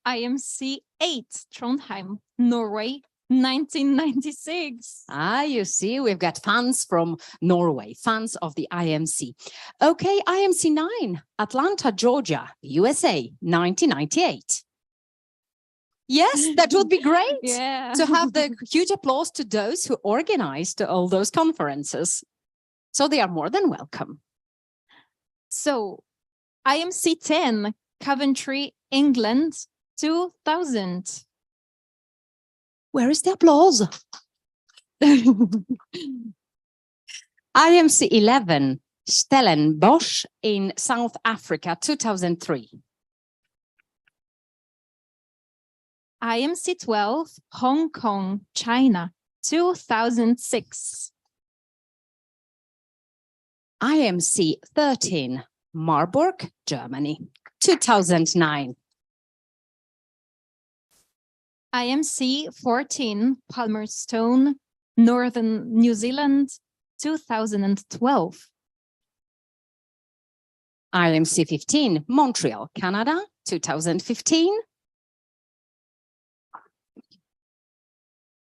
IMC8, Trondheim, Norway, 1996. You see, we've got fans from Norway, fans of the IMC. Okay, IMC9, Atlanta, Georgia, USA, 1998. Yes, that would be great Yeah. to have the huge applause to those who organized all those conferences. So they are more than welcome. So, IMC10, Coventry, England, 2000. Where is the applause? IMC11, Stellenbosch in South Africa, 2003. IMC12, Hong Kong, China, 2006. IMC13, Marburg, Germany, 2009. IMC14, Palmerston, Northern New Zealand, 2012. IMC15, Montreal, Canada, 2015.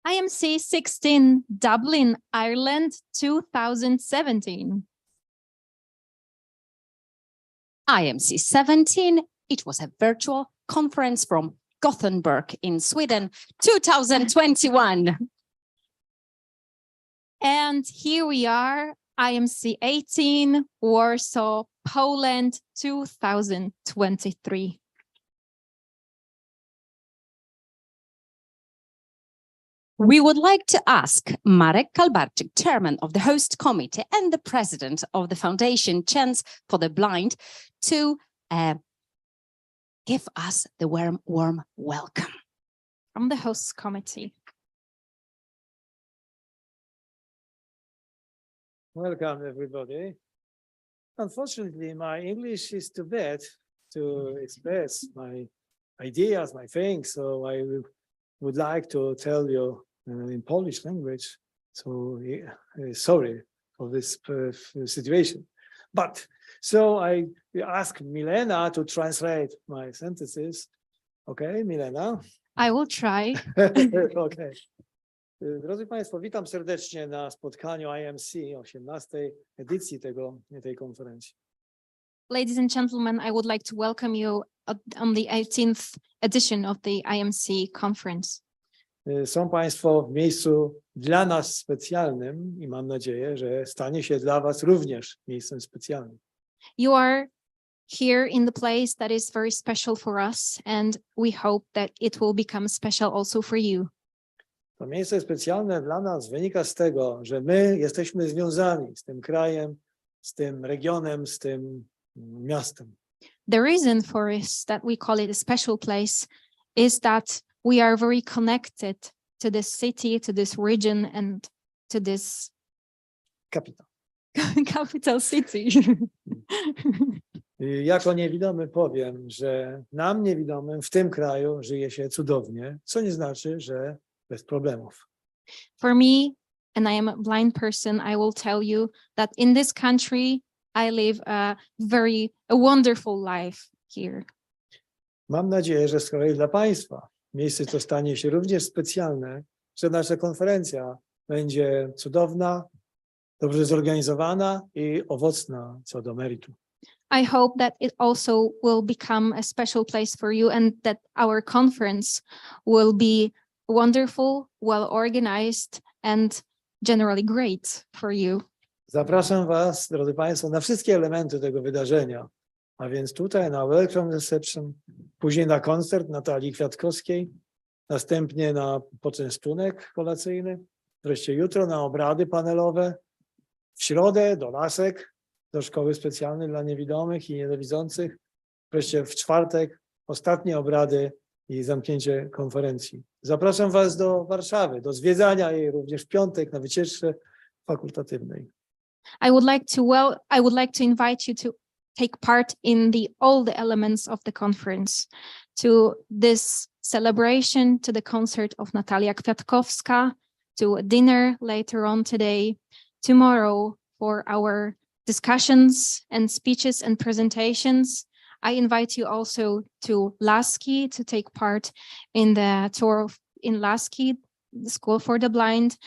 IMC16, Dublin, Ireland, 2017. IMC17, it was a virtual conference from Gothenburg in Sweden, 2021. And here we are, IMC18, Warsaw, Poland, 2023. We would like to ask Marek Kalbarczyk, chairman of the host committee and the president of the Foundation Chance for the Blind, to give us the warm welcome. From the host committee. Welcome, everybody. Unfortunately, my English is too bad to express my ideas, my things, so I would like to tell you in Polish language. So sorry for this situation. But so I ask Milena to translate my sentences. Okay, Milena? I will try. Okay. Drodzy Państwo, witam serdecznie na spotkaniu IMC 18. edycji tej konferencji. Ladies and gentlemen, I would like to welcome you on the 18th edition of the IMC conference. Są Państwo w miejscu dla nas specjalnym i mam nadzieję, że stanie się dla Was również miejscem specjalnym. You are here in the place that is very special for us, and we hope that it will become special also for you. To miejsce specjalne dla nas wynika z tego, że my jesteśmy związani z tym krajem, z tym regionem, z tym miastem. The reason for us that we call it a special place is that we are very connected to this city, to this region, and to this capital city. Jako niewidomy powiem, że nam niewidomym w tym kraju żyje się cudownie, co nie znaczy, że bez problemów. For me, and I am a blind person, I will tell you that in this country, I live a wonderful life here. Mam nadzieję, że z kolei dla Państwa miejsce to stanie się również specjalne, że nasza konferencja będzie cudowna, dobrze zorganizowana i owocna co do meritum. I hope that it also will become a special place for you and that our conference will be wonderful, well organized, and generally great for you. Zapraszam Was, drodzy Państwo, na wszystkie elementy tego wydarzenia, a więc tutaj na Welcome Reception, później na koncert Natalii Kwiatkowskiej, następnie na poczęstunek kolacyjny, wreszcie jutro na obrady panelowe, w środę do lasek, do szkoły specjalnej dla niewidomych i niedowidzących, wreszcie w czwartek ostatnie obrady i zamknięcie konferencji. Zapraszam Was do Warszawy, do zwiedzania jej również w piątek na wycieczce fakultatywnej. I would like to invite you to take part in all the elements of the conference, to this celebration, to the concert of Natalia Kwiatkowska, to a dinner later on today, tomorrow for our discussions and speeches and presentations, I invite you also to Lasky to take part in the tour in Lasky, the School for the Blind,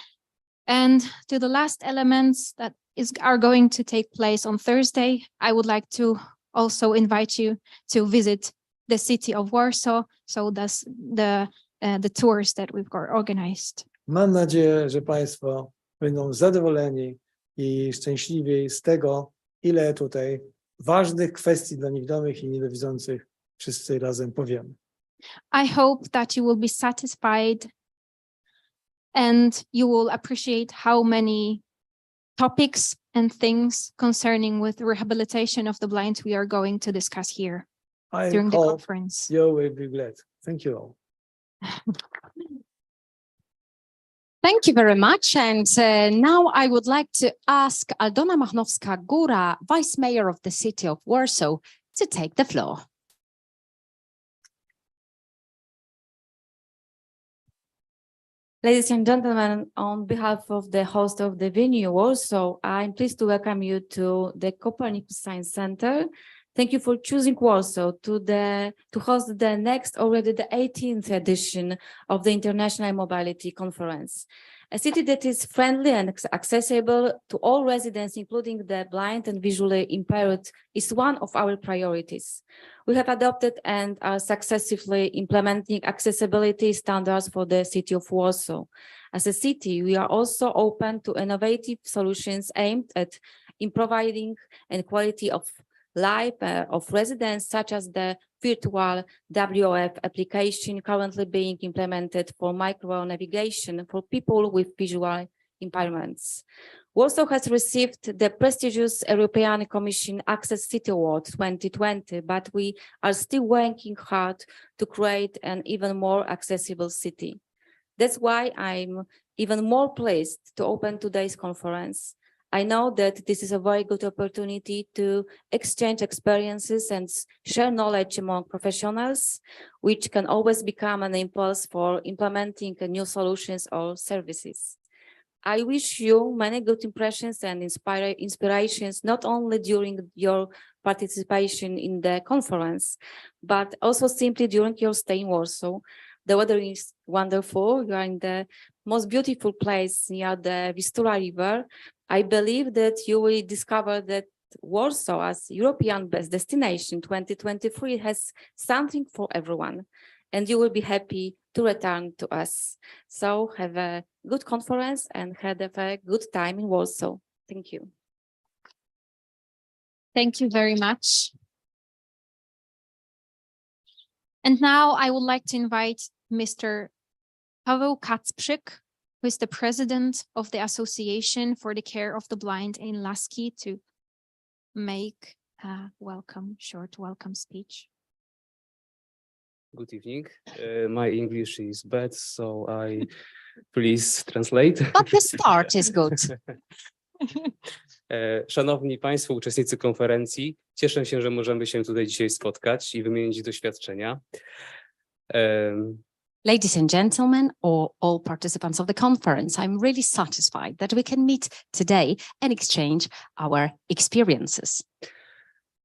and to the last elements that are going to take place on Thursday. I would like to also invite you to visit the city of Warsaw. So that's the tours that we've got organized. Mam nadzieję, że Państwo będą zadowoleni i szczęśliwi z tego, ile tutaj ważnych kwestii dla niewidomych i niedowidzących wszyscy razem powiemy. I hope that you will be satisfied and you will appreciate how many topics and things concerning with rehabilitation of the blind we are going to discuss here during the hope conference. you will be glad. Thank you all. Thank you very much. And now I would like to ask Aldona Machnowska-Góra, Vice Mayor of the City of Warsaw, to take the floor. Ladies and gentlemen, on behalf of the host of the venue Warsaw, I'm pleased to welcome you to the Copernicus Science Center. Thank you for choosing Warsaw to host the next, already the 18th edition of the International Mobility Conference. A city that is friendly and accessible to all residents, including the blind and visually impaired, is one of our priorities. We have adopted and are successfully implementing accessibility standards for the city of Warsaw. As a city, we are also open to innovative solutions aimed at improving the quality of life of residents, such as the virtual WOF application currently being implemented for micro navigation for people with visual impairments. Warsaw has received the prestigious European Commission Access City Award 2020, but we are still working hard to create an even more accessible city. That's why I'm even more pleased to open today's conference. I know that this is a very good opportunity to exchange experiences and share knowledge among professionals, which can always become an impulse for implementing new solutions or services. I wish you many good impressions and inspirations, not only during your participation in the conference, but also simply during your stay in Warsaw. The weather is wonderful. You are in the most beautiful place near the Vistula River. I believe that you will discover that Warsaw, as European Best Destination 2023, has something for everyone, and you will be happy to return to us. So have a good conference and have a good time in Warsaw. Thank you. Thank you very much. And now I would like to invite Mr. Paweł Kacprzyk, who is the president of the Association for the Care of the Blind in Lasky, to make a short welcome speech. Good evening. My English is bad, so I please translate. But the start is good. Szanowni Państwo, uczestnicy konferencji, cieszę się, że możemy się tutaj dzisiaj spotkać i wymienić doświadczenia. Ladies and gentlemen, or all participants of the conference, I'm really satisfied that we can meet today and exchange our experiences.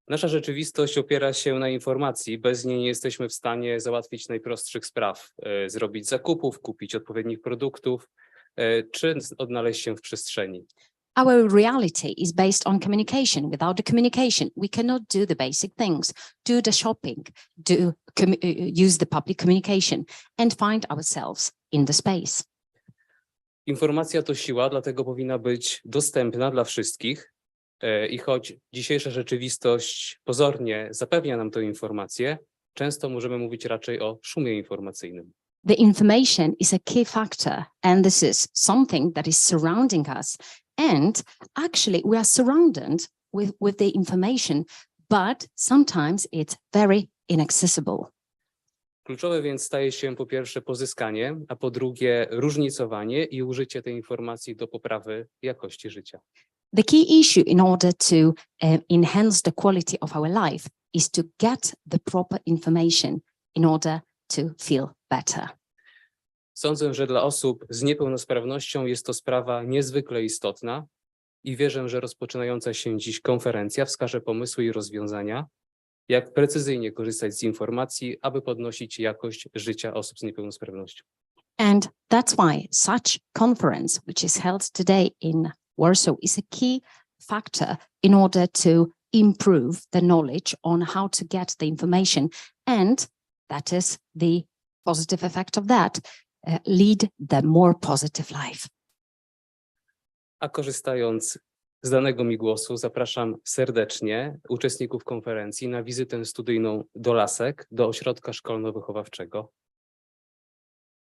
Nasza rzeczywistość opiera się na informacji. Bez niej nie jesteśmy w stanie załatwić najprostszych spraw, zrobić zakupów, kupić odpowiednich produktów, czy odnaleźć się w przestrzeni. Our reality is based on communication. Without the communication, we cannot do the basic things, do the shopping, use the public communication, and find ourselves in the space. Informacja to siła, dlatego powinna być dostępna dla wszystkich. I choć dzisiejsza rzeczywistość pozornie zapewnia nam tę informację, często możemy mówić raczej o szumie informacyjnym. The information is a key factor, and this is something that is surrounding us. And actually, we are surrounded with the information, but sometimes it's very inaccessible. Kluczowe więc staje się po pierwsze pozyskanie, a po drugie różnicowanie i użycie tej informacji do poprawy jakości życia. The key issue in order to enhance the quality of our life is to get the proper information in order to feel better. Sądzę, że dla osób z niepełnosprawnością jest to sprawa niezwykle istotna i wierzę, że rozpoczynająca się dziś konferencja wskaże pomysły i rozwiązania, jak precyzyjnie korzystać z informacji, aby podnosić jakość życia osób z niepełnosprawnością. And that's why such conference, which is held today in Warsaw, is a key factor in order to improve the knowledge on how to get the information. And that is the positive effect of that, lead the more positive life. A korzystając z danego mi głosu, zapraszam serdecznie uczestników konferencji na wizytę studyjną do Lasek, do ośrodka szkolno-wychowawczego.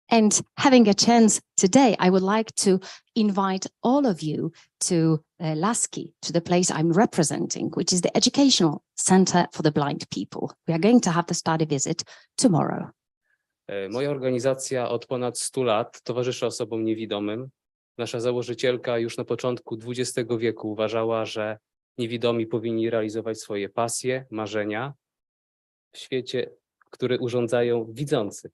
And having a chance today, I would like to invite all of you to Laski, to the place I'm representing, which is the Educational Center for the Blind People. We are going to have the study visit tomorrow. Moja organizacja od ponad 100 lat towarzyszy osobom niewidomym. Nasza założycielka już na początku XX wieku uważała, że niewidomi powinni realizować swoje pasje, marzenia w świecie, który urządzają widzący.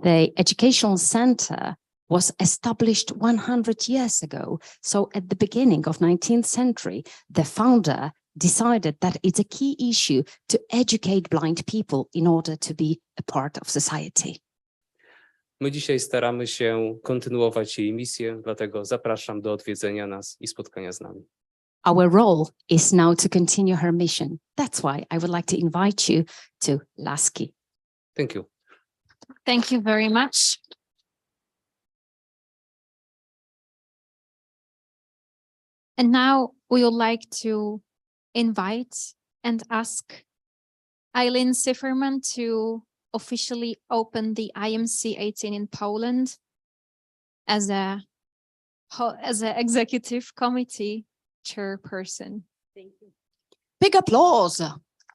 The Educational Center was established 100 years ago. So at the beginning of 19th century, the founder decided that it's a key issue to educate blind people in order to be a part of society. My dzisiaj staramy się kontynuować jej misję, dlatego zapraszam do odwiedzenia nas i spotkania z nami. Our role is now to continue her mission. That's why I would like to invite you to Laski. Thank you. Thank you very much. And now we would like to invite and ask Eileen Sifferman to officially open the IMC18 in Poland as a executive committee chairperson. Thank you. Big applause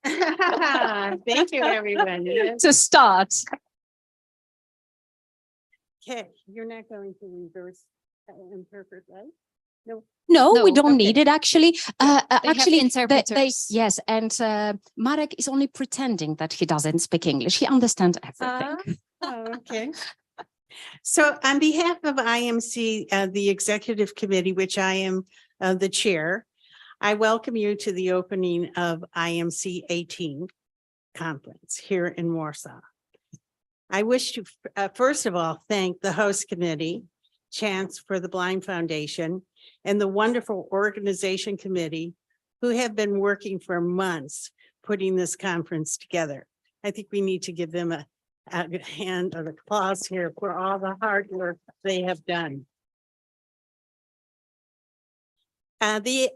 Thank you, everyone. to start. Okay, you're not going to reverse interpret, right? No. No, we No, don't okay. need it actually. have Actually, interpreters. yes, and Marek is only pretending that he doesn't speak English. He understands everything. Okay. So on behalf of IMC, the Executive Committee, which I am the chair, I welcome you to the opening of IMC 18 conference here in Warsaw. I wish to, first of all, thank the host committee, Chance for the Blind Foundation, and the wonderful organization committee who have been working for months putting this conference together. I think we need to give them a hand of applause here for all the hard work they have done. The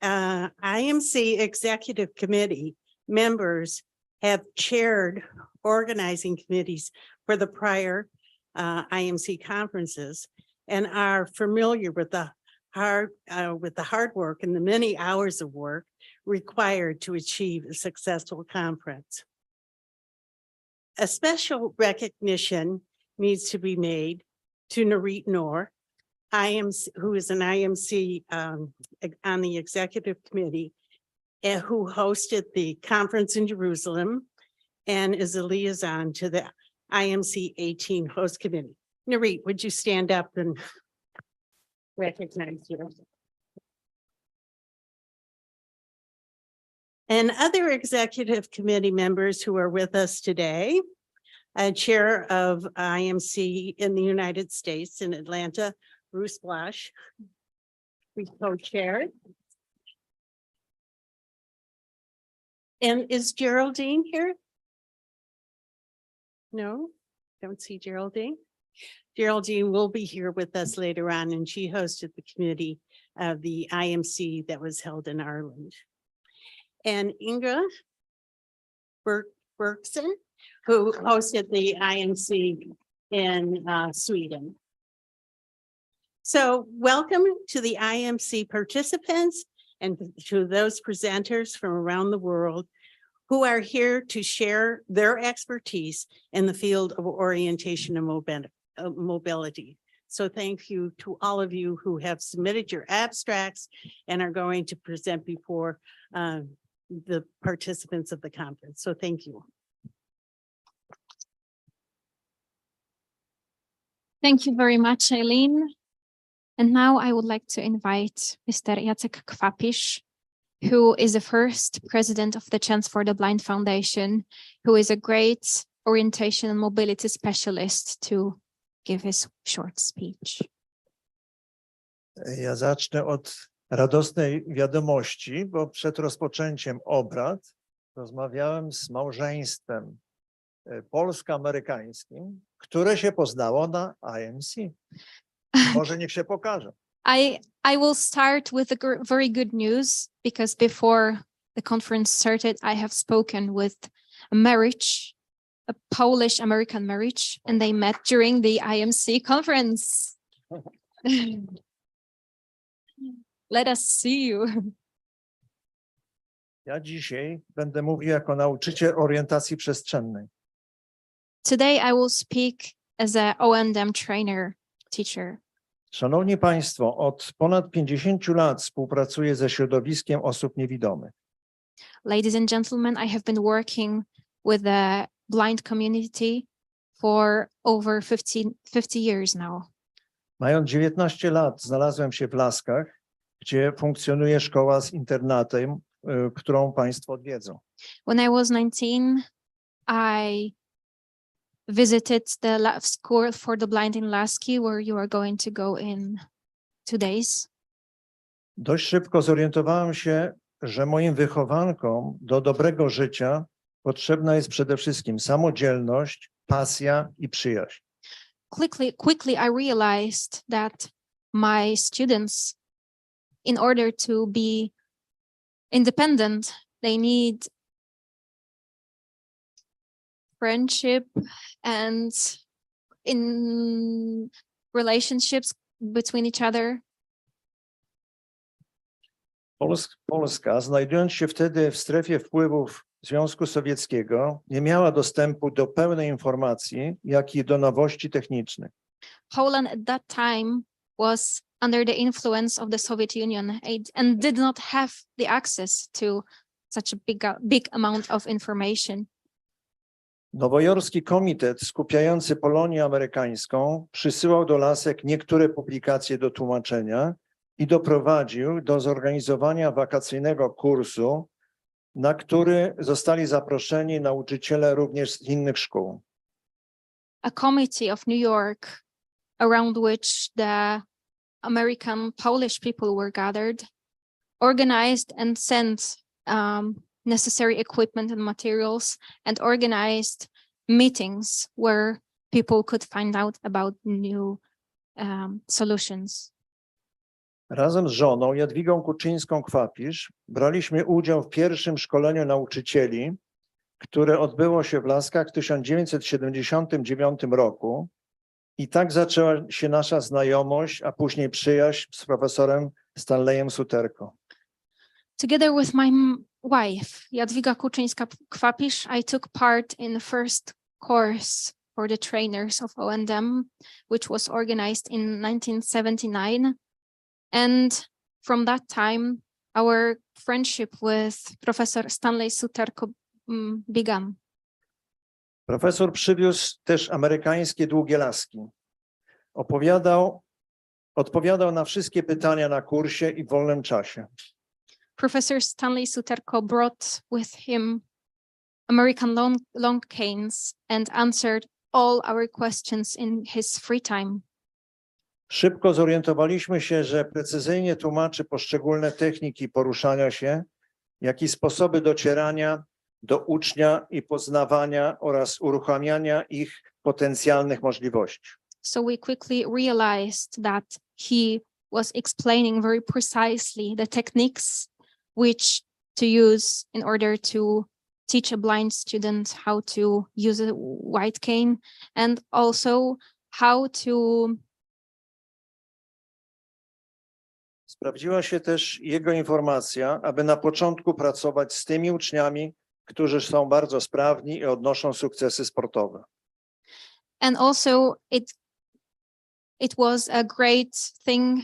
IMC Executive Committee members have chaired organizing committees for the prior IMC conferences and are familiar with the hard work and the many hours of work required to achieve a successful conference. A special recognition needs to be made to Narit Noor, who is an IMC on the executive committee, and who hosted the conference in Jerusalem and is a liaison to the IMC 18 host committee. Narit, would you stand up and recognize you? And other executive committee members who are with us today, chair of IMC in the United States in Atlanta, Bruce Blash. We co-chaired. And is Geraldine here? No, don't see Geraldine. Geraldine will be here with us later on, and she hosted the committee of the IMC that was held in Ireland. And Inga Bergson, who hosted the IMC in Sweden. So welcome to the IMC participants and to those presenters from around the world who are here to share their expertise in the field of orientation and mobility. So thank you to all of you who have submitted your abstracts and are going to present before the participants of the conference. So thank you. Thank you very much, Eileen. And now I would like to invite Mr. Jacek Kwapisz who is the first president of the Chance for the Blind Foundation, who is a great orientation and mobility specialist, to give his short speech. Ja zacznę od radosnej wiadomości, bo przed rozpoczęciem obrad rozmawiałem z małżeństwem polsko-amerykańskim, które się poznało na IMC. Może niech się pokaże. I will start with very good news, because before the conference started, I have spoken with a marriage, a Polish-American marriage, and they met during the IMC conference. Let us see you. Ja dzisiaj będę mówił jako nauczyciel orientacji przestrzennej. Today I will speak as a O&M trainer, teacher. Szanowni Państwo, od ponad 50 lat współpracuję ze środowiskiem osób niewidomych. Ladies and gentlemen, I have been working with the blind community for over 50 years now. Mając 19 lat znalazłem się w Laskach, gdzie funkcjonuje szkoła z internatem, którą Państwo odwiedzą. When I was 19, I visited the school for the blind in Lasky, where you are going to go in 2 days. Dość szybko zorientowałem się, że moim wychowankom do dobrego życia potrzebna jest przede wszystkim samodzielność, pasja i przyjaźń. Quickly I realized that my students, in order to be independent, they need friendship and in relationships between each other. Polska, znajdując się wtedy w strefie wpływów Związku Sowieckiego, nie miała dostępu do pełnej informacji, jak i do nowości technicznych. Poland at that time was under the influence of the Soviet Union and did not have the access to such a big amount of information. Nowojorski komitet skupiający Polonię amerykańską przysyłał do lasek niektóre publikacje do tłumaczenia i doprowadził do zorganizowania wakacyjnego kursu, na który zostali zaproszeni nauczyciele również z innych szkół. A committee of New York, around which the American Polish people were gathered, organized and sent necessary equipment and materials, and organized meetings where people could find out about new solutions. Razem z żoną Jadwigą Kuczyńską-Kwapisz braliśmy udział w pierwszym szkoleniu nauczycieli, które odbyło się w Laskach w 1979 roku. I tak zaczęła się nasza znajomość, a później przyjaźń z profesorem Stanleyem Suterko. Together with my wife, Jadwiga Kuczyńska-Kwapisz, I took part in the first course for the trainers of O&M, which was organized in 1979. And from that time, our friendship with Professor Stanley Suterko began. Profesor przywiózł też amerykańskie długie laski. Odpowiadał na wszystkie pytania na kursie i w wolnym czasie. Professor Stanley Suterko brought with him American long canes and answered all our questions in his free time. Szybko zorientowaliśmy się, że precyzyjnie tłumaczy poszczególne techniki poruszania się, jak i sposoby docierania do ucznia i poznawania oraz uruchamiania ich potencjalnych możliwości. So we quickly realized that he was explaining very precisely the techniques which to use in order to teach a blind student how to use a white cane, and also how to... Sprawdziła się też jego informacja, aby na początku pracować z tymi uczniami, którzy są bardzo sprawni i odnoszą sukcesy sportowe. And also it was a great thing,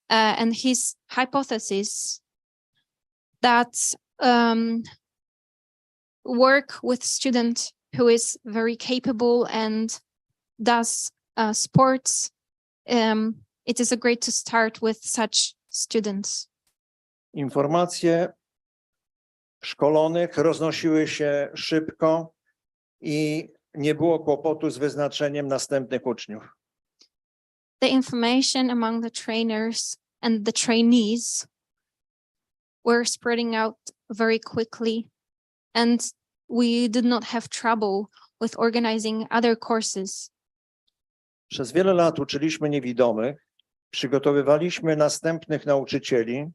and his hypothesis that work with student who is very capable and does sports, it is a great to start with such students. Informacje szkolonych roznosiły się szybko i nie było kłopotu z wyznaczeniem następnych uczniów. The information among the trainers and the trainees were spreading out very quickly, and we did not have trouble with organizing other courses. Przez wiele lat uczyliśmy niewidomych, przygotowywaliśmy następnych nauczycieli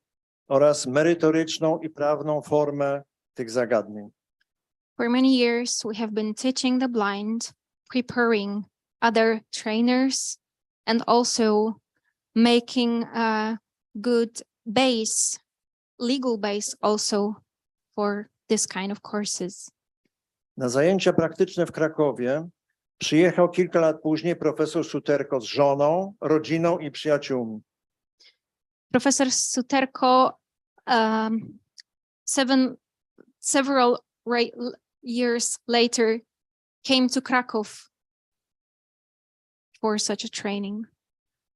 oraz merytoryczną i prawną formę tych zagadnień. For many years, we have been teaching the blind, preparing other trainers, and also making a good base, legal base also for this kind of courses. Na zajęcia praktyczne w Krakowie przyjechał kilka lat później profesor Suterko z żoną, rodziną i przyjaciółmi. Professor Suterko, several years later, came to Kraków for such a training.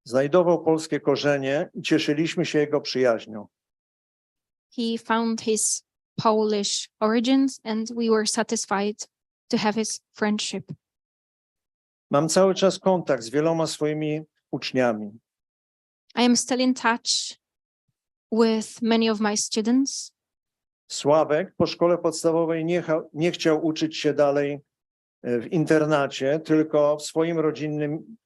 Znajdował polskie korzenie i cieszyliśmy się jego przyjaźnią. He found his Polish origins, and we were satisfied to have his friendship. Mam cały czas kontakt z wieloma swoimi uczniami. I am still in touch with many of my students. Sławek po szkole podstawowej nie chciał uczyć się dalej w internacie, tylko w swoim rodzinnym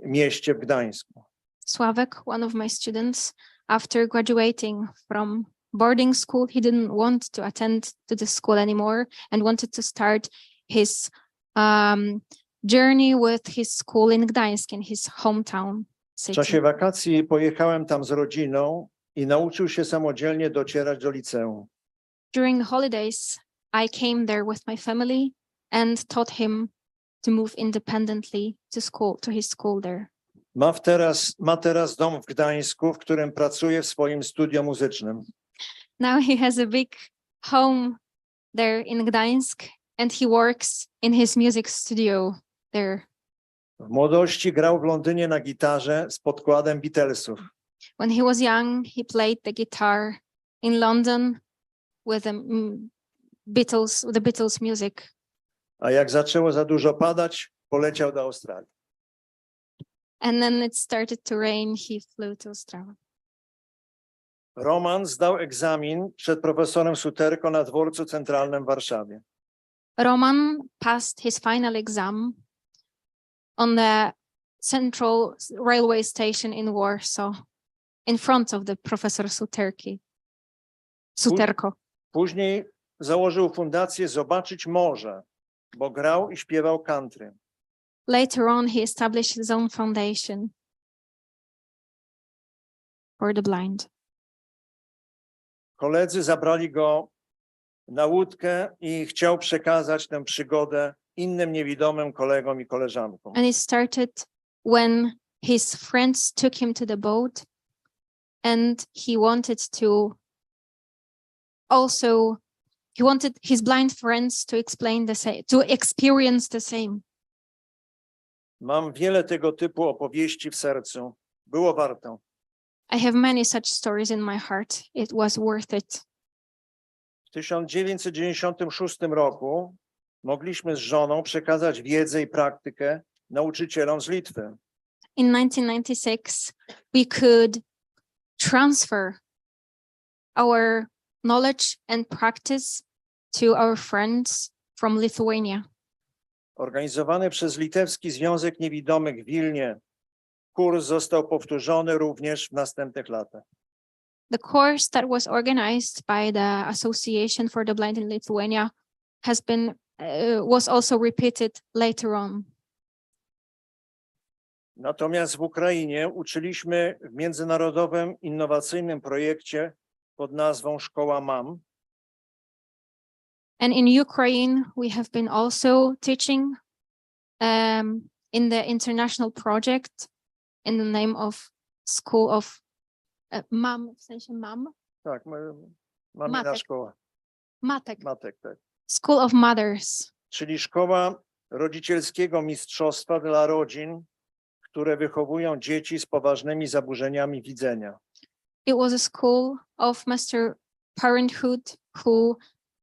mieście w Gdańsku. Sławek, one of my students, after graduating from boarding school, he didn't want to attend to the school anymore and wanted to start his journey with his school in Gdańsk, in his hometown W city. czasie wakacji pojechałem tam z rodziną i nauczył się samodzielnie docierać do liceum. During the holidays, I came there with my family and taught him to move independently to school, to his school there. Ma teraz dom w Gdańsku, w którym pracuje w swoim studiu muzycznym. Now he has a big home there in Gdańsk, and he works in his music studio there. W młodości grał w Londynie na gitarze z podkładem Beatlesów. When he was young, he played the guitar in London with the Beatles music. A jak zaczęło za dużo padać, poleciał do Australii. And then it started to rain, he flew to Australia. Roman zdał egzamin przed profesorem Suterko na dworcu centralnym w Warszawie. Roman passed his final exam on the central railway station in Warsaw in front of the Professor Suterko. Później założył fundację Zobaczyć Morze, bo grał i śpiewał country. Later on, he established his own foundation for the blind. Koledzy zabrali go na łódkę i chciał przekazać tę przygodę innym niewidomym kolegom i koleżankom. And it started when his friends took him to the boat, and he wanted his blind friends to explain the same, to experience the same. Mam wiele tego typu opowieści w sercu. Było warto. I have many such stories in my heart. It was worth it. W 1996 roku mogliśmy z żoną przekazać wiedzę i praktykę nauczycielom z Litwy. In 1996, we could transfer our knowledge and practice to our friends from Lithuania. Organizowany przez Litewski Związek Niewidomych w Wilnie, kurs został powtórzony również w następnych latach. The course that was organized by the Association for the Blind in Lithuania was also repeated later on. Natomiast w Ukrainie uczyliśmy w międzynarodowym innowacyjnym projekcie pod nazwą Szkoła Mam. And in Ukraine, we have been also teaching in the international project in the name of School of Mam, w sensie mam? Tak, mamina Matek. szkoła. Matek. Matek, tak. School of Mothers. Czyli szkoła rodzicielskiego mistrzostwa dla rodzin, które wychowują dzieci z poważnymi zaburzeniami widzenia. It was a school of Master Parenthood who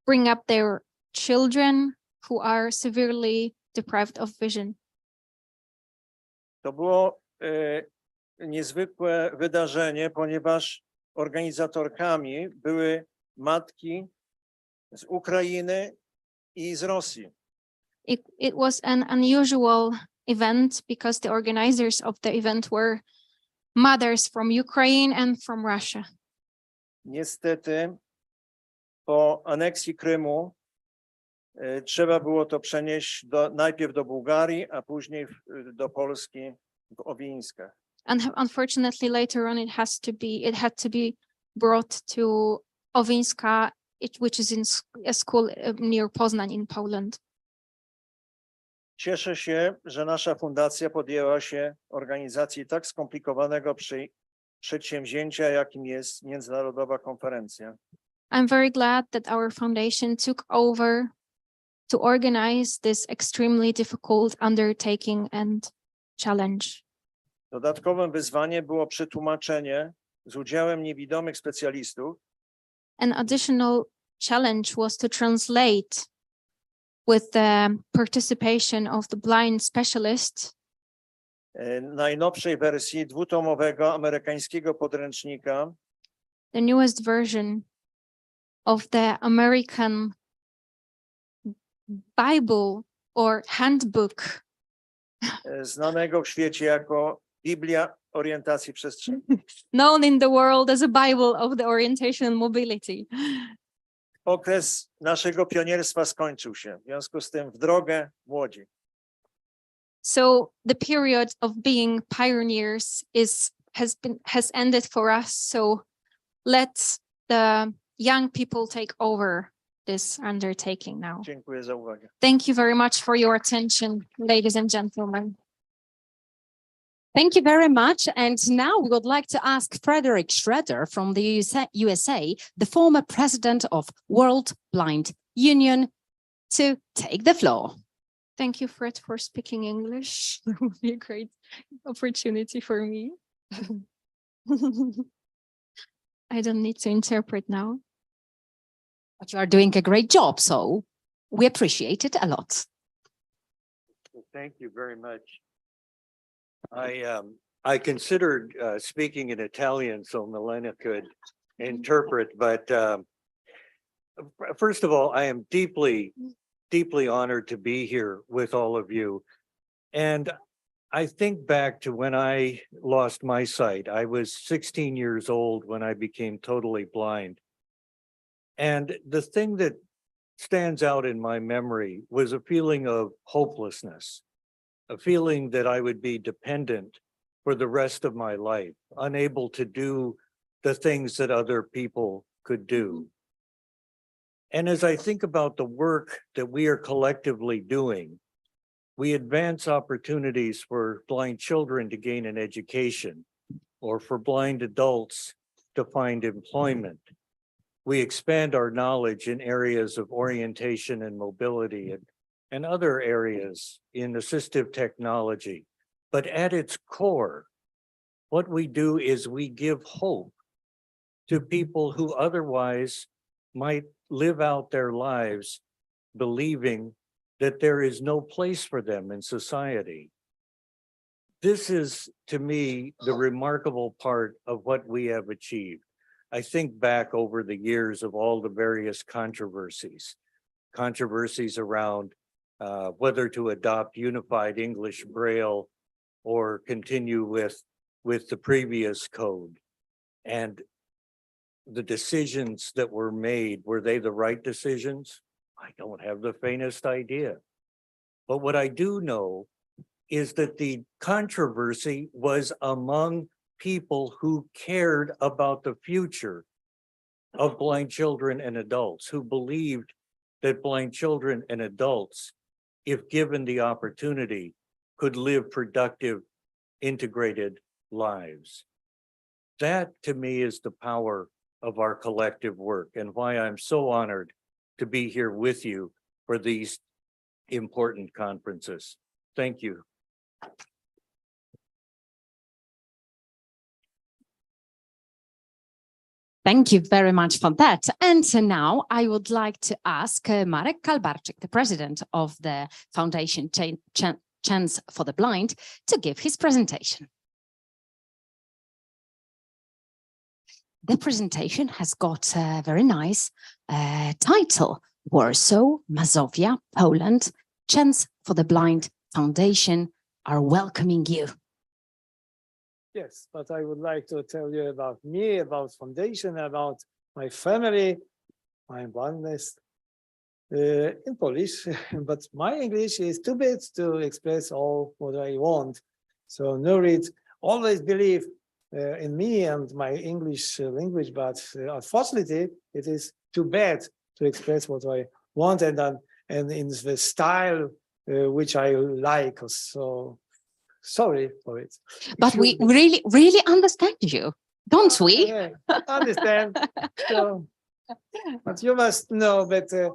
bring up their children who are severely deprived of vision. To było niezwykłe wydarzenie, ponieważ organizatorkami były matki z Ukrainy i z Rosji. It was an unusual event because the organizers of the event were mothers from Ukraine and from Russia. Niestety po aneksji Krymu trzeba było to przenieść najpierw do Bułgarii, a później do Polski w Owińskach. And unfortunately, later on, it had to be brought to Owińska, which is in a school near Poznań in Poland. Cieszę się, że nasza fundacja podjęła się organizacji tak skomplikowanego przedsięwzięcia, jakim jest międzynarodowa konferencja. I'm very glad that our foundation took over to organize this extremely difficult undertaking and challenge. Dodatkowym wyzwaniem było przetłumaczenie z udziałem niewidomych specjalistów An additional challenge was to translate with the participation of the blind specialists najnowszej wersji dwutomowego amerykańskiego podręcznika the newest version of the American Bible or handbook, znanego w świecie jako Biblia orientacji przestrzennej. known in the world as a Bible of the orientation and mobility. Okres naszego pionierstwa skończył się, w związku z tym w drogę młodzi. So the period of being pioneers has ended for us. So let the young people take over this undertaking now. Dziękuję za uwagę. Thank you very much for your attention, ladies and gentlemen. Thank you very much. And now we would like to ask Frederick Schroeder from the USA, the former president of World Blind Union, to take the floor. Thank you, Fred, for speaking English. That would be a great opportunity for me. I don't need to interpret now. But you are doing a great job, so we appreciate it a lot. Thank you very much. I considered speaking in Italian so Milena could interpret, but first of all, I am deeply honored to be here with all of you. And I think back to when I lost my sight. I was 16 years old when I became totally blind. And the thing that stands out in my memory was a feeling of hopelessness, a feeling that I would be dependent for the rest of my life, unable to do the things that other people could do. And as I think about the work that we are collectively doing, we advance opportunities for blind children to gain an education or for blind adults to find employment. We expand our knowledge in areas of orientation and mobility and other areas in assistive technology. But at its core, what we do is we give hope to people who otherwise might live out their lives believing that there is no place for them in society. This is, to me, the remarkable part of what we have achieved. I think back over the years of all the various controversies around whether to adopt unified English Braille or continue with the previous code. And the decisions that were made, were they the right decisions? I don't have the faintest idea. But what I do know is that the controversy was among people who cared about the future of blind children and adults, who believed that blind children and adults, if given the opportunity, could live productive, integrated lives. That, to me, is the power of our collective work and why I'm so honored to be here with you for these important conferences. Thank you. Thank you very much for that. And so now I would like to ask Marek Kalbarczyk, the president of the Foundation Chance for the Blind, to give his presentation. The presentation has got a very nice title: Warsaw, Mazovia, Poland, Chance for the Blind Foundation are welcoming you. Yes, but I would like to tell you about me, about foundation, about my family, my blindness in Polish, but my English is too bad to express all what I want. So Nurit always believe in me and my English language, but unfortunately, it is too bad to express what I want and in the style which I like. So sorry for it. But we really understand you, don't we? Yeah, understand. So, but you must know better.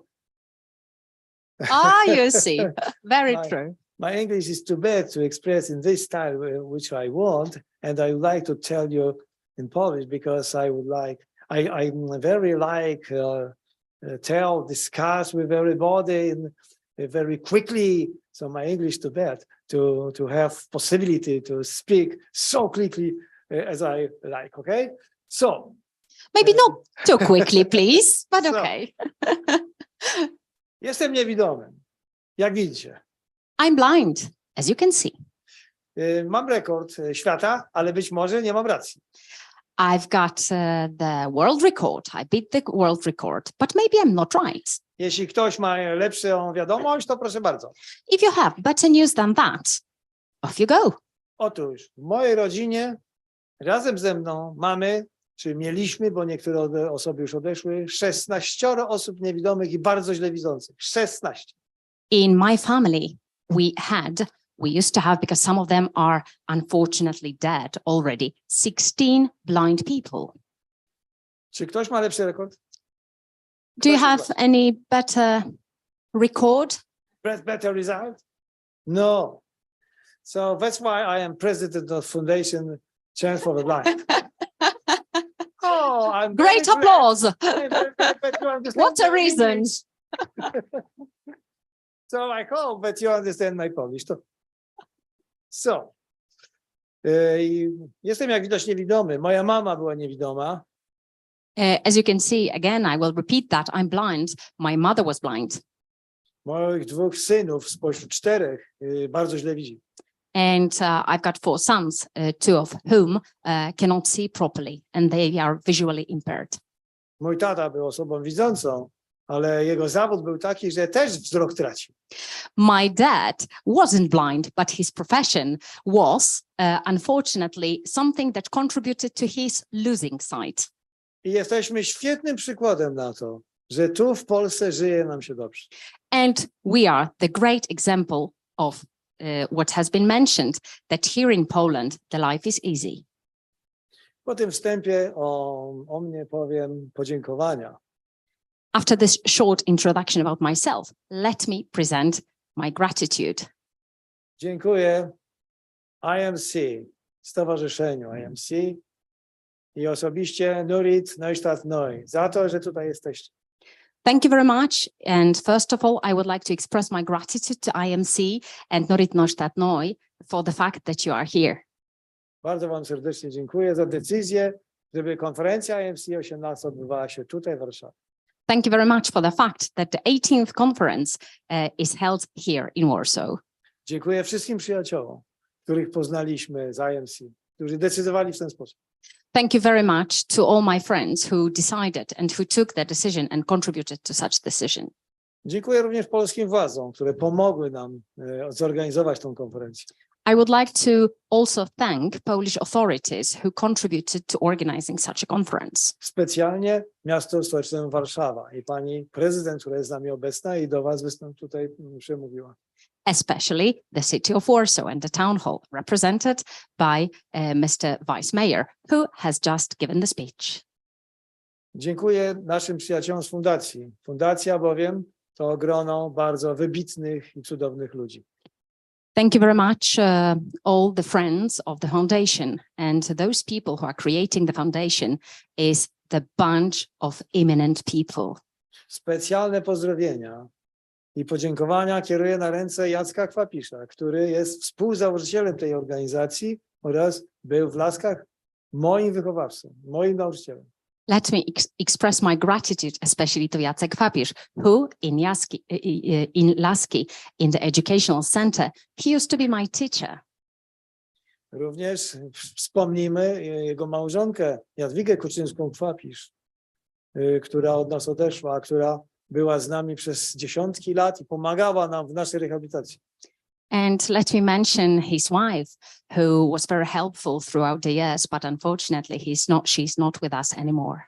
Ah, you see, very My- true. My English is too bad to express in this style which I want, and I would like to tell you in Polish because I very like discuss with everybody and very quickly. So my English too bad to have possibility to speak so quickly as I like. Okay, so Maybe not too quickly, please, but So- okay. jestem niewidomy, jak widzicie. I'm blind, as you can see. Mam rekord świata, ale być może nie mam racji. I've got the world record. I beat the world record, but maybe I'm not right. Jeśli ktoś ma lepszą wiadomość, to proszę bardzo. If you have better news than that, off you go. Otóż w mojej rodzinie razem ze mną mamy, czy mieliśmy, bo niektóre osoby już odeszły, 16 osób niewidomych i bardzo źle widzących. 16. In my family, we used to have, because some of them are unfortunately dead already, 16 blind people. Czy ktoś ma lepszy rekord? Do you Proszę have bardzo. any better record? Better result? No. So that's why I am president of Foundation Chance for the Blind. Oh, I'm Great very glad. applause. But you understand What a my reason. English. So I hope that you understand my Polish too. So, jestem jak widać niewidomy. Moja mama była niewidoma. As you can see, again, I will repeat that. I'm blind. My mother was blind. Moich 2 synów spośród 4 bardzo źle widzi. And I've got 4 sons, 2 of whom cannot see properly, and they are visually impaired. Mój tata był osobą widzącą, ale jego zawód był taki, że też wzrok tracił. My dad wasn't blind, but his profession was, unfortunately, something that contributed to his losing sight. I jesteśmy świetnym przykładem na to, że tu w Polsce żyje nam się dobrze. And we are the great example of what has been mentioned, that here in Poland, the life is easy. Po tym wstępie o mnie powiem podziękowania. After this short introduction about myself, let me present my gratitude. Dziękuję IMC, Stowarzyszeniu IMC i osobiście Nurit Neustadt-Neu za to, że tutaj jesteście. Thank you very much. And first of all, I would like to express my gratitude to IMC and Norit Neustadt-Neu for the fact that you are here. Bardzo wam serdecznie dziękuję za decyzję, żeby konferencja IMC 18 odbywała się tutaj w Warszawie. Thank you very much for the fact that the 18th conference is held here in Warsaw. Dziękuję wszystkim przyjaciołom, których poznaliśmy z IMC, którzy decydowali w ten sposób. Thank you very much to all my friends who decided and who took the decision and contributed to such decision. Dziękuję również polskim władzom, które pomogły nam zorganizować tę konferencję. I would like to also thank Polish authorities who contributed to organizing such a conference. Specjalnie miasto stołeczne Warszawa i pani prezydent, która jest z nami obecna i do was tutaj przemówiła. Especially the city of Warsaw and the town hall represented by Mr. Vice Mayor, who has just given the speech. Dziękuję naszym przyjaciołom z fundacji. Fundacja bowiem to grono bardzo wybitnych i cudownych ludzi. Thank you very much, all the friends of the foundation, and those people who are creating the foundation is the bunch of eminent people. Specjalne pozdrowienia i podziękowania kieruję na ręce Jacka Kwapisza, który jest współzałożycielem tej organizacji oraz był w Laskach moim wychowawcą, moim nauczycielem. Let me express my gratitude, especially to Jacek Fapisz, who in Laski, in the educational center, he used to be my teacher. Również wspomnijmy jego małżonkę Jadwigę Kuczyńską-Kwapisz, która od nas odeszła, która była z nami przez dziesiątki lat i pomagała nam w naszej rehabilitacji. And let me mention his wife, who was very helpful throughout the years, but unfortunately she's not with us anymore.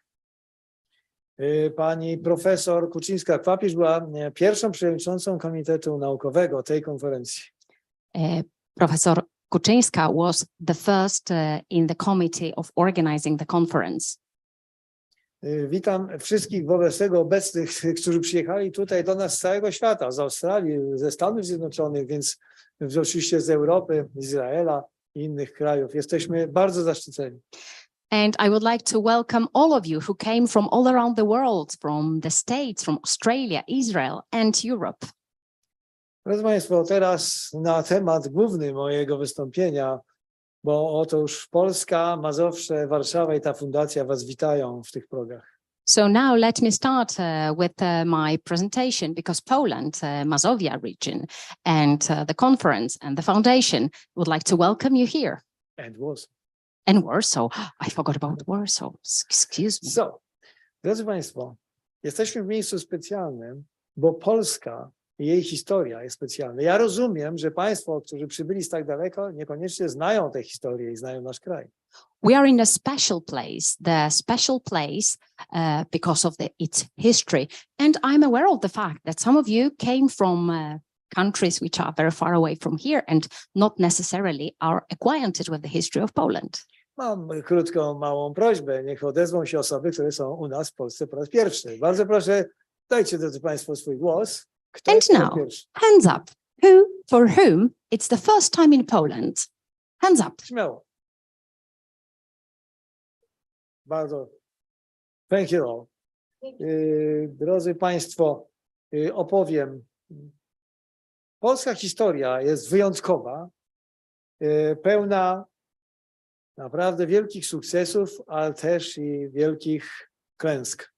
Pani profesor Kuczyńska-Kwapisz była pierwszą przewodniczącą Komitetu Naukowego tej konferencji. Professor Kuczyńska was the first in the committee of organizing the conference. Witam wszystkich wobec tego obecnych, którzy przyjechali tutaj do nas z całego świata, z Australii, ze Stanów Zjednoczonych, więc oczywiście z Europy, Izraela i innych krajów. Jesteśmy bardzo zaszczyceni. And I would like to welcome all of you who came from all around the world, from the States, from Australia, Israel and Europe. Drodzy Państwo, teraz na temat główny mojego wystąpienia, bo otóż Polska, Mazowsze, Warszawa i ta fundacja Was witają w tych progach. So now let me start with my presentation, because Poland, Mazovia region, and the conference and the foundation would like to welcome you here. And Warsaw. And Warsaw, I forgot about Warsaw, excuse me. So, drodzy Państwo, jesteśmy w miejscu specjalnym, bo Polska i jej historia jest specjalna. Ja rozumiem, że Państwo, którzy przybyli z tak daleko, niekoniecznie znają tę historię i znają nasz kraj. We are in a special place, because of its history. And I'm aware of the fact that some of you came from countries which are very far away from here and not necessarily are acquainted with the history of Poland. Mam krótką, małą prośbę. Niech odezwą się osoby, które są u nas w Polsce po raz pierwszy. Bardzo proszę, dajcie, drodzy Państwo, swój głos. Kto And jest po raz now, pierwszy? hands up. For whom it's the first time in Poland? Hands up. Śmiało. Bardzo. Thank you all. Drodzy Państwo, opowiem. Polska historia jest wyjątkowa, pełna naprawdę wielkich sukcesów, ale też i wielkich klęsk.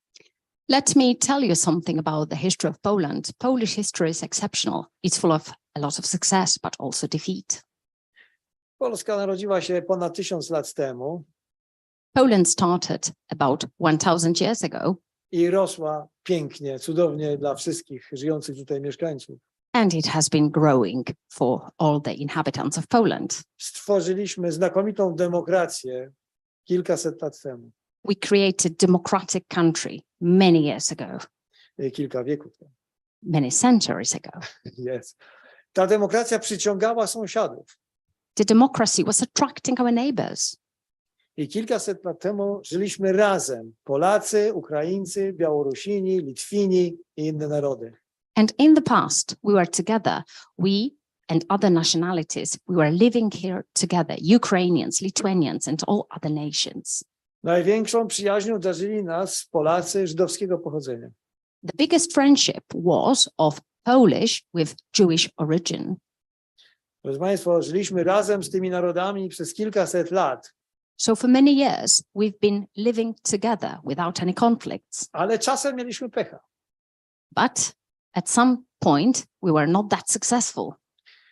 Let me tell you something about the history of Poland. Polish history is exceptional. It's full of a lot of success, but also defeat. Polska narodziła się ponad 1000 lat temu Poland started about 1000 years ago, i rosła pięknie, cudownie dla wszystkich żyjących tutaj mieszkańców. and it has been growing for all the inhabitants of Poland. Stworzyliśmy znakomitą demokrację kilkaset lat temu, We created democratic country many years ago, kilka wieków temu. many centuries ago. Jest. Ta demokracja przyciągała sąsiadów. The democracy was attracting our neighbors. I kilkaset lat temu żyliśmy razem. Polacy, Ukraińcy, Białorusini, Litwini i inne narody. And in the past, we were together. We and other nationalities, we were living here together, Ukrainians, Lithuanians, and all other nations. Największą przyjaźnią darzyli nas Polacy żydowskiego pochodzenia. The biggest friendship was of Polish with Jewish origin. Proszę Państwa, żyliśmy razem z tymi narodami przez kilkaset lat, So for many years, we've been living together without any conflicts. ale czasem mieliśmy pecha. But at some point, we were not that successful.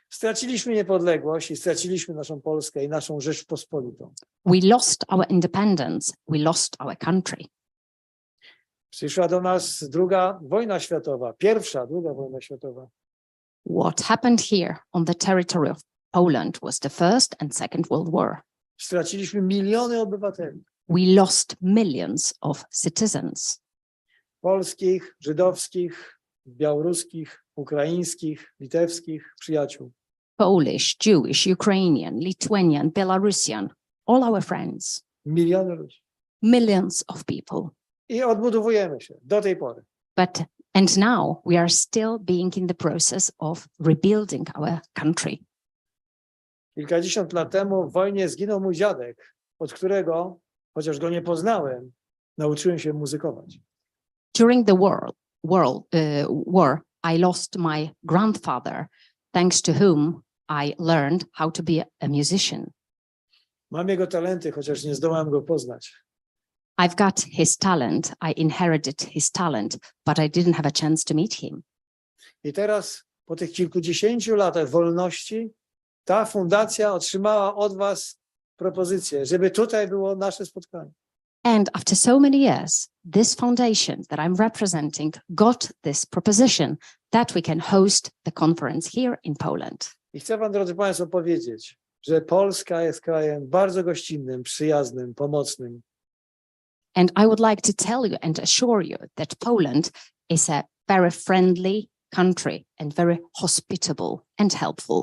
Straciliśmy niepodległość i straciliśmy naszą Polskę i naszą Rzeczpospolitą. We lost our independence. We lost our country. Przyszła do nas druga wojna światowa, druga wojna światowa. What happened here on the territory of Poland was the First and Second World War. Straciliśmy miliony obywateli. We lost millions of citizens, Polskich, żydowskich, białoruskich, ukraińskich, litewskich przyjaciół. Polish, Jewish, Ukrainian, Lithuanian, Belarusian, all our friends, Miliony ludzi. millions of people. I odbudowujemy się do tej pory. And now we are still being in the process of rebuilding our country. Kilkadziesiąt lat temu w wojnie zginął mój dziadek, od którego, chociaż go nie poznałem, nauczyłem się muzykować. During the war, I lost my grandfather, thanks to whom I learned how to be a musician. Mam jego talenty, chociaż nie zdołałem go poznać. I've got his talent. I inherited his talent, but I didn't have a chance to meet him. I teraz, po tych kilkudziesięciu latach wolności, ta fundacja otrzymała od was propozycję, żeby tutaj było nasze spotkanie. And after so many years, this foundation that I'm representing got this proposition that we can host the conference here in Poland. I chcę wam, drodzy Państwo, powiedzieć, że Polska jest krajem bardzo gościnnym, przyjaznym, pomocnym. And I would like to tell you and assure you that Poland is a very friendly country and very hospitable and helpful.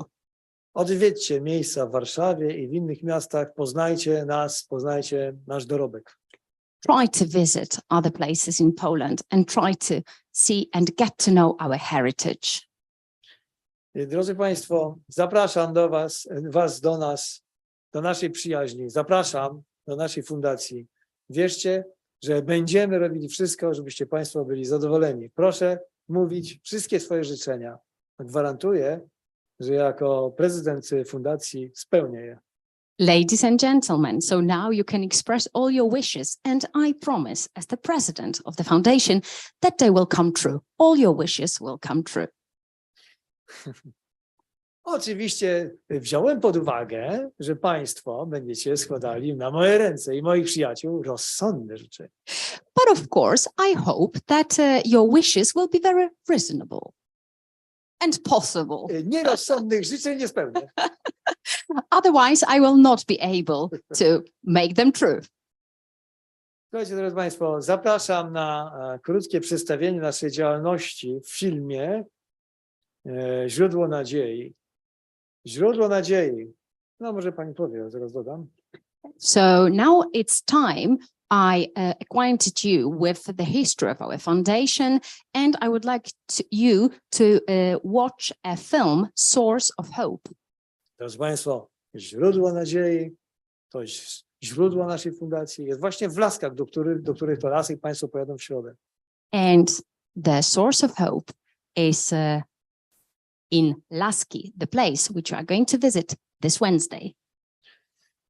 Odwiedźcie miejsca w Warszawie i w innych miastach, poznajcie nas, poznajcie nasz dorobek. Try to visit other places in Poland and try to see and get to know our heritage. I, drodzy Państwo, zapraszam was do nas, do naszej przyjaźni. Zapraszam do naszej fundacji. Wierzcie, że będziemy robili wszystko, żebyście Państwo byli zadowoleni. Proszę mówić wszystkie swoje życzenia. Gwarantuję, że jako prezydent fundacji spełnię je. Ladies and gentlemen, so now you can express all your wishes, and I promise, as the president of the foundation, that they will come true. All your wishes will come true. Oczywiście wziąłem pod uwagę, że Państwo będziecie składali na moje ręce i moich przyjaciół rozsądne życzenia. But of course, I hope that your wishes will be very reasonable and possible. Nierozsądnych życzeń nie spełnię. Otherwise, I will not be able to make them true. Słuchajcie, drodzy Państwo, zapraszam na krótkie przedstawienie naszej działalności w filmie Źródło Nadziei. Źródło Nadziei. No może Pani powie, ja zaraz dodam. So now it's time I acquainted you with the history of our foundation, and I would like you to watch a film, Source of Hope. Drodzy Państwo, Źródło Nadziei to jest źródło naszej fundacji. Jest właśnie w Laskach, do których to lasek Państwo pojadą w środę. And the Source of Hope is in Laski, the place which you are going to visit this Wednesday.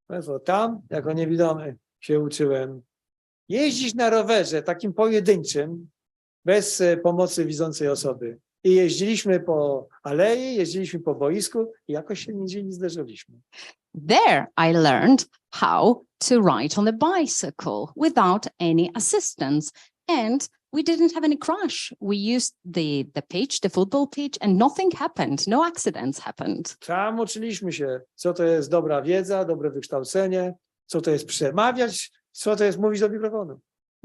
Państwo, tam jako niewidomy się uczyłem jeździć na rowerze takim pojedynczym, bez pomocy widzącej osoby. I jeździliśmy po alei, jeździliśmy po boisku i jakoś się nigdzie nie zderzyliśmy. There I learned how to ride on a bicycle without any assistance, and we didn't have any crash. We used the pitch, the football pitch, and nothing happened. No accidents happened. Tam uczyliśmy się, co to jest dobra wiedza, dobre wykształcenie, co to jest przemawiać, co to jest mówić do mikrofonu.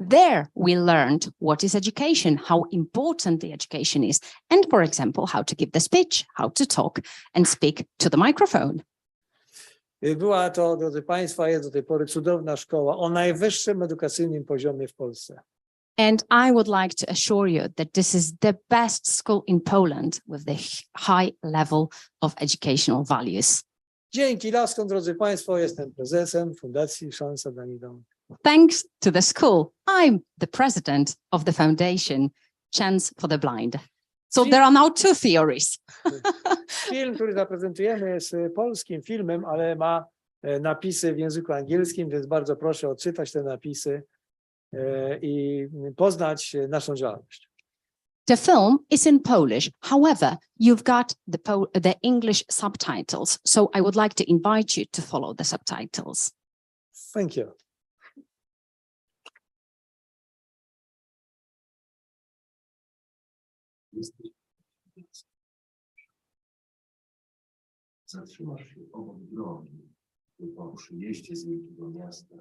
There we learned what is education, how important the education is, and for example, how to give the speech, how to talk and speak to the microphone. Była to, drodzy Państwo, jest do tej pory cudowna szkoła o najwyższym edukacyjnym poziomie w Polsce. And I would like to assure you that this is the best school in Poland with the high level of educational values. Dzięki Laskom, drodzy Państwo, jestem prezesem Fundacji Szansa dla Niewidomych. Thanks to the school, I'm the president of the foundation, Chance for the Blind. So there are now two theories. Film, który zaprezentujemy, jest polskim filmem, ale ma napisy w języku angielskim, więc bardzo proszę odczytać te napisy i poznać naszą działalność. The film is in Polish. However, you've got the English subtitles. So I would like to invite you to follow the subtitles. Thank you. Zatrzymasz się obok drogi, po przyjeździe z wielkiego miasta.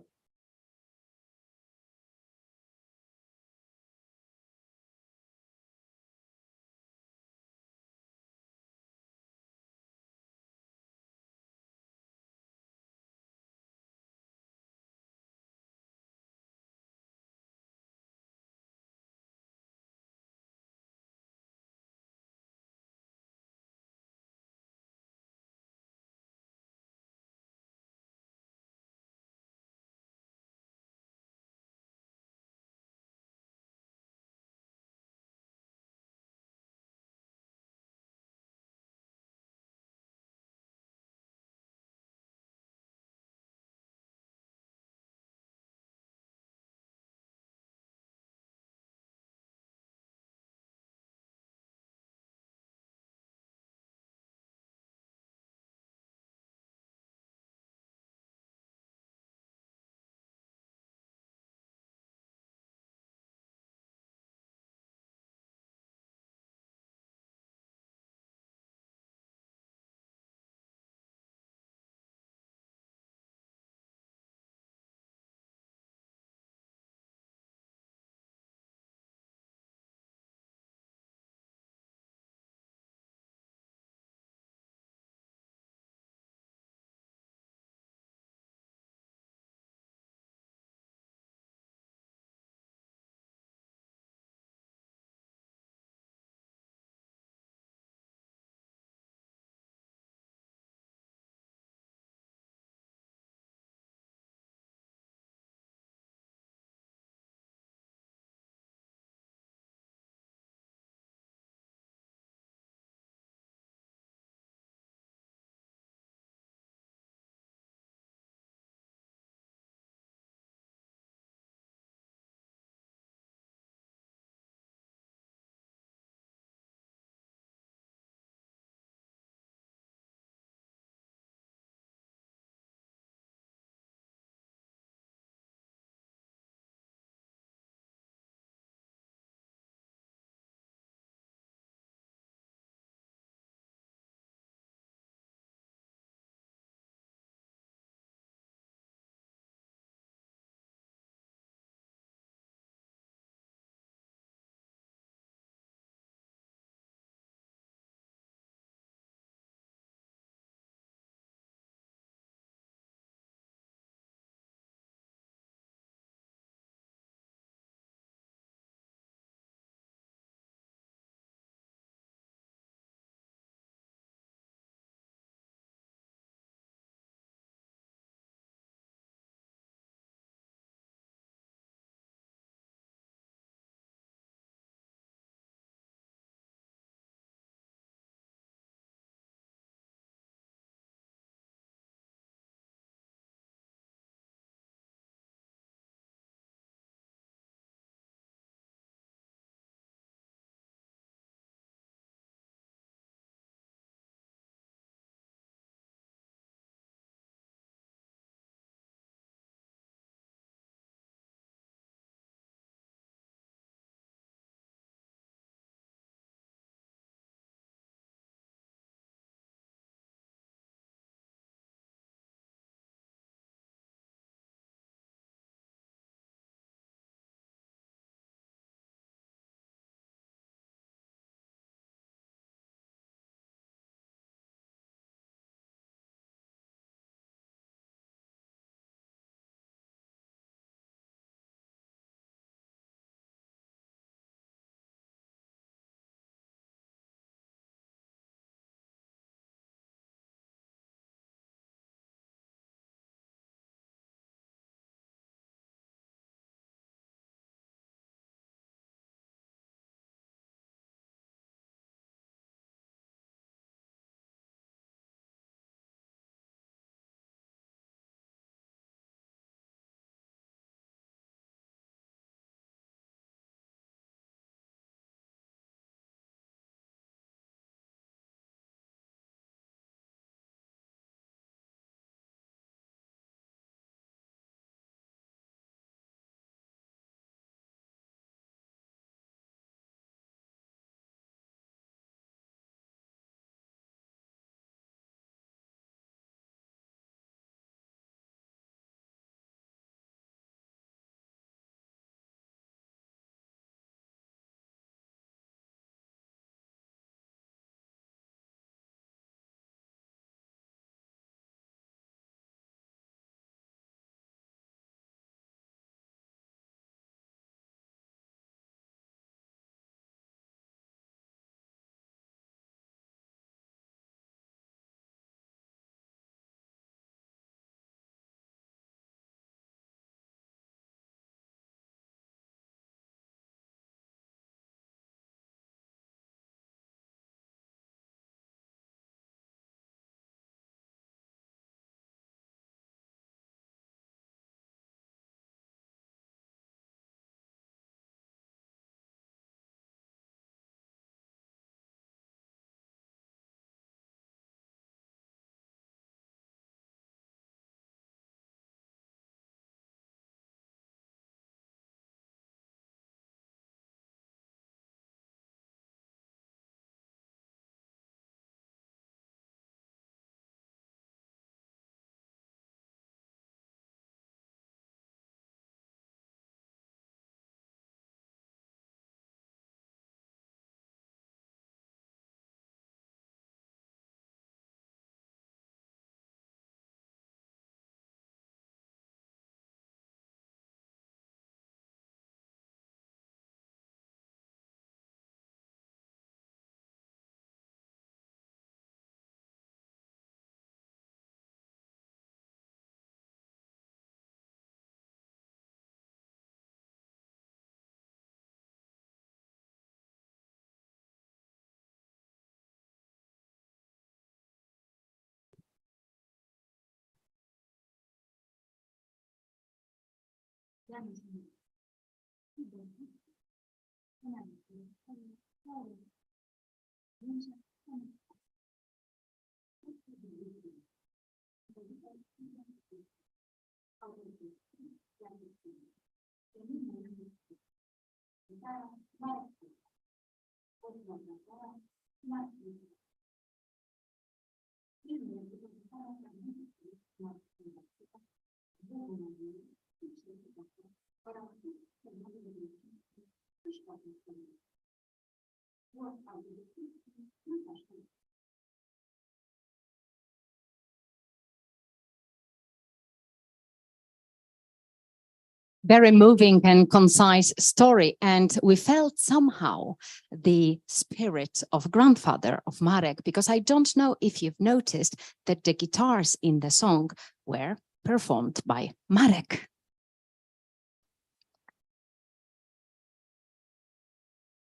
Very moving and concise story. And we felt somehow the spirit of grandfather of Marek, because I don't know if you've noticed that the guitars in the song were performed by Marek.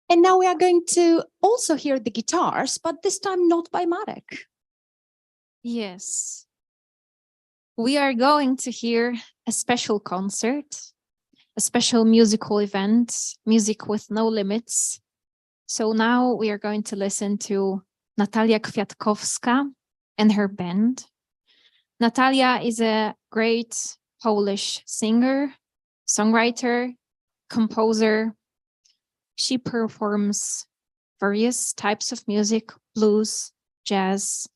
And now we are going to also hear the guitars, but this time not by Marek. Yes. We are going to hear a special concert, a special musical event, Music with No Limits. So now we are going to listen to Natalia Kwiatkowska and her band. Natalia is a great Polish singer, songwriter, composer. She performs various types of music, blues, jazz,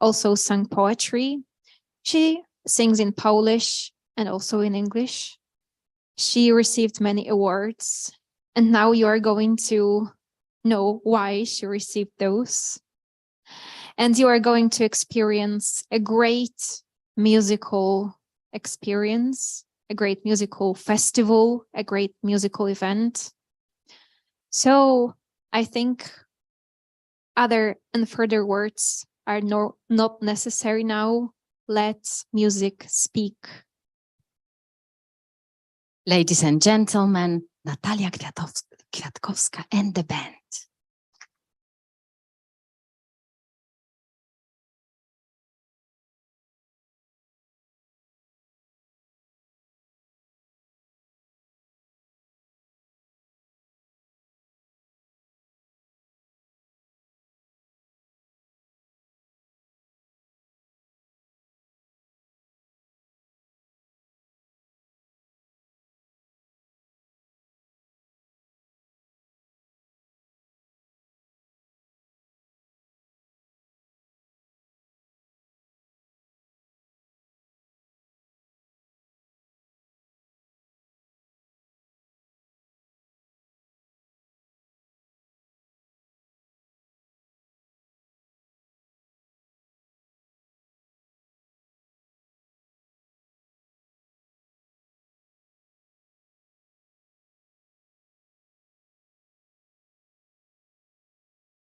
also sung poetry. She sings in Polish and also in English. She received many awards, and now you are going to know why she received those. And you are going to experience a great musical experience, a great musical festival, a great musical event. So I think other and further words are not necessary now. Let music speak. Ladies and gentlemen, Natalia Kwiatkowska and the band.